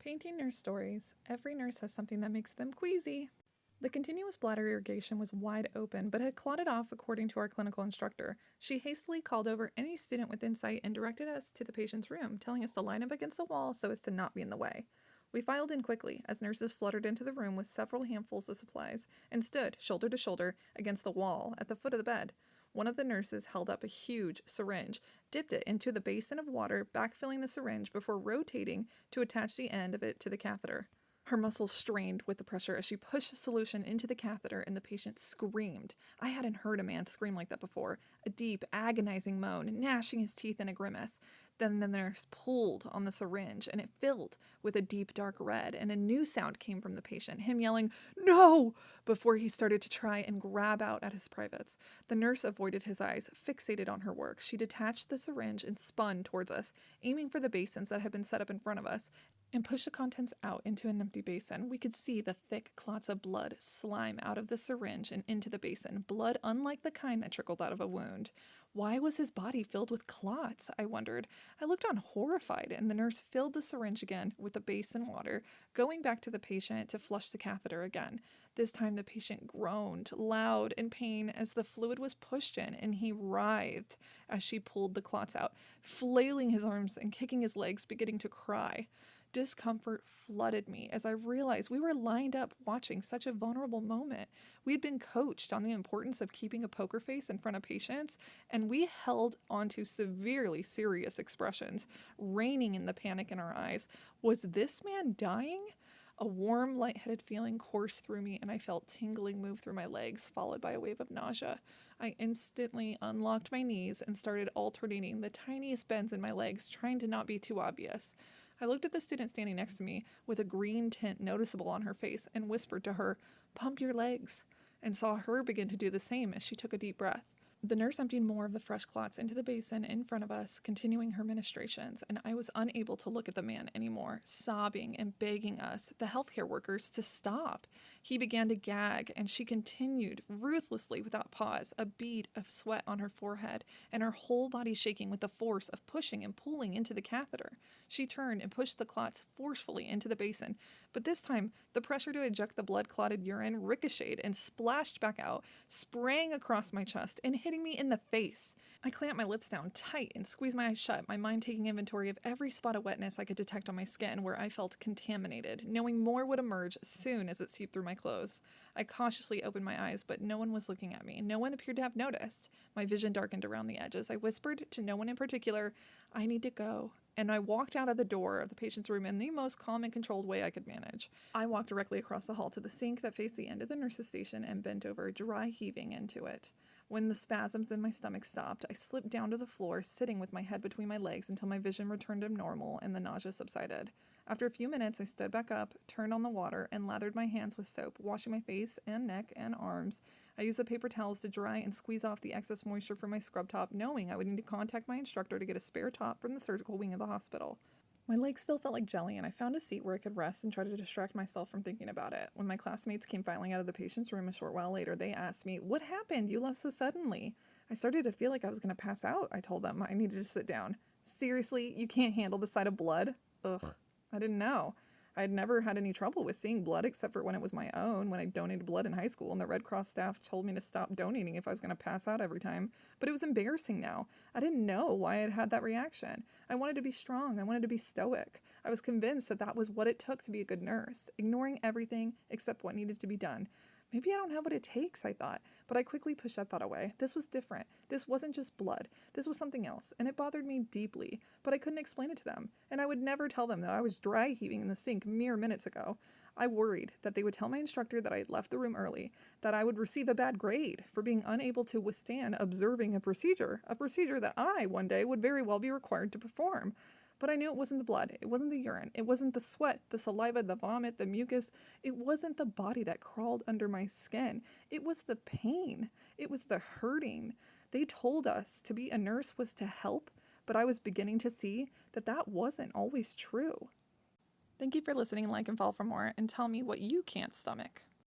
Painting nurse stories. Every nurse has something that makes them queasy. The continuous bladder irrigation was wide open, but had clotted off according to our clinical instructor. She hastily called over any student with insight and directed us to the patient's room, telling us to line up against the wall so as to not be in the way. We filed in quickly, as nurses fluttered into the room with several handfuls of supplies, and stood, shoulder to shoulder, against the wall at the foot of the bed. One of the nurses held up a huge syringe, dipped it into the basin of water, backfilling the syringe before rotating to attach the end of it to the catheter. Her muscles strained with the pressure as she pushed the solution into the catheter, and the patient screamed. I hadn't heard a man scream like that before. A deep, agonizing moan, gnashing his teeth in a grimace. Then the nurse pulled on the syringe, and it filled with a deep, dark red, and a new sound came from the patient, him yelling, "No!" before he started to try and grab out at his privates. The nurse avoided his eyes, fixated on her work. She detached the syringe and spun towards us, aiming for the basins that had been set up in front of us, and pushed the contents out into an empty basin. We could see the thick clots of blood slime out of the syringe and into the basin, blood unlike the kind that trickled out of a wound. Why was his body filled with clots? I wondered. I looked on horrified, and the nurse filled the syringe again with the basin water, going back to the patient to flush the catheter again. This time the patient groaned, loud in pain, as the fluid was pushed in, and he writhed as she pulled the clots out, flailing his arms and kicking his legs, beginning to cry. Discomfort flooded me as I realized we were lined up watching such a vulnerable moment. We had been coached on the importance of keeping a poker face in front of patients, and we held onto severely serious expressions, reining in the panic in our eyes. Was this man dying? A warm, lightheaded feeling coursed through me, and I felt tingling move through my legs, followed by a wave of nausea. I instantly unlocked my knees and started alternating the tiniest bends in my legs, trying to not be too obvious. I looked at the student standing next to me with a green tint noticeable on her face and whispered to her, "Pump your legs," and saw her begin to do the same as she took a deep breath. The nurse emptied more of the fresh clots into the basin in front of us, continuing her ministrations, and I was unable to look at the man anymore, sobbing and begging us, the healthcare workers, to stop. He began to gag, and she continued ruthlessly without pause, a bead of sweat on her forehead, and her whole body shaking with the force of pushing and pulling into the catheter. She turned and pushed the clots forcefully into the basin, but this time the pressure to eject the blood-clotted urine ricocheted and splashed back out, sprang across my chest, and hitting me in the face. I clamped my lips down tight and squeezed my eyes shut, my mind taking inventory of every spot of wetness I could detect on my skin where I felt contaminated, knowing more would emerge as soon as it seeped through my clothes. I cautiously opened my eyes, but no one was looking at me. No one appeared to have noticed. My vision darkened around the edges. I whispered to no one in particular, "I need to go." And I walked out of the door of the patient's room in the most calm and controlled way I could manage. I walked directly across the hall to the sink that faced the end of the nurse's station and bent over, dry heaving into it. When the spasms in my stomach stopped, I slipped down to the floor, sitting with my head between my legs until my vision returned to normal and the nausea subsided. After a few minutes, I stood back up, turned on the water, and lathered my hands with soap, washing my face and neck and arms. I used the paper towels to dry and squeeze off the excess moisture from my scrub top, knowing I would need to contact my instructor to get a spare top from the surgical wing of the hospital. My legs still felt like jelly, and I found a seat where I could rest and try to distract myself from thinking about it. When my classmates came filing out of the patient's room a short while later, they asked me, "What happened? You left so suddenly." I started to feel like I was going to pass out. I told them I needed to sit down. "Seriously? You can't handle the sight of blood?" Ugh. I didn't know. I had never had any trouble with seeing blood except for when it was my own, when I donated blood in high school, and the Red Cross staff told me to stop donating if I was going to pass out every time. But it was embarrassing now. I didn't know why I had had that reaction. I wanted to be strong. I wanted to be stoic. I was convinced that that was what it took to be a good nurse, ignoring everything except what needed to be done. Maybe I don't have what it takes, I thought, but I quickly pushed that thought away. This was different. This wasn't just blood. This was something else, and it bothered me deeply, but I couldn't explain it to them, and I would never tell them that I was dry heaving in the sink mere minutes ago. I worried that they would tell my instructor that I had left the room early, that I would receive a bad grade for being unable to withstand observing a procedure that I, one day, would very well be required to perform. But I knew it wasn't the blood, it wasn't the urine, it wasn't the sweat, the saliva, the vomit, the mucus, it wasn't the body that crawled under my skin. It was the pain. It was the hurting. They told us to be a nurse was to help, but I was beginning to see that that wasn't always true. Thank you for listening, like and follow for more, and tell me what you can't stomach.